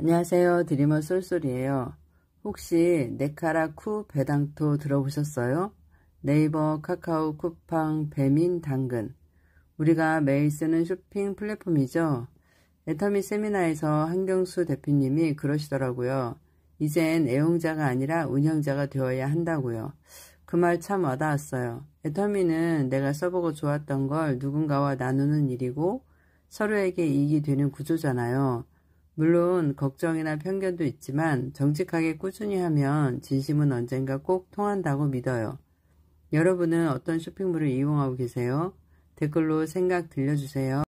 안녕하세요. 드리머 쏠쏠이에요. 혹시 네카라 쿠 배당토 들어보셨어요? 네이버, 카카오, 쿠팡, 배민, 당근. 우리가 매일 쓰는 쇼핑 플랫폼이죠. 애터미 세미나에서 한경수 대표님이 그러시더라고요. 이젠 애용자가 아니라 운영자가 되어야 한다고요. 그 말 참 와닿았어요. 애터미는 내가 써보고 좋았던 걸 누군가와 나누는 일이고 서로에게 이익이 되는 구조잖아요. 물론 걱정이나 편견도 있지만 정직하게 꾸준히 하면 진심은 언젠가 꼭 통한다고 믿어요. 여러분은 어떤 쇼핑몰을 이용하고 계세요? 댓글로 생각 들려주세요.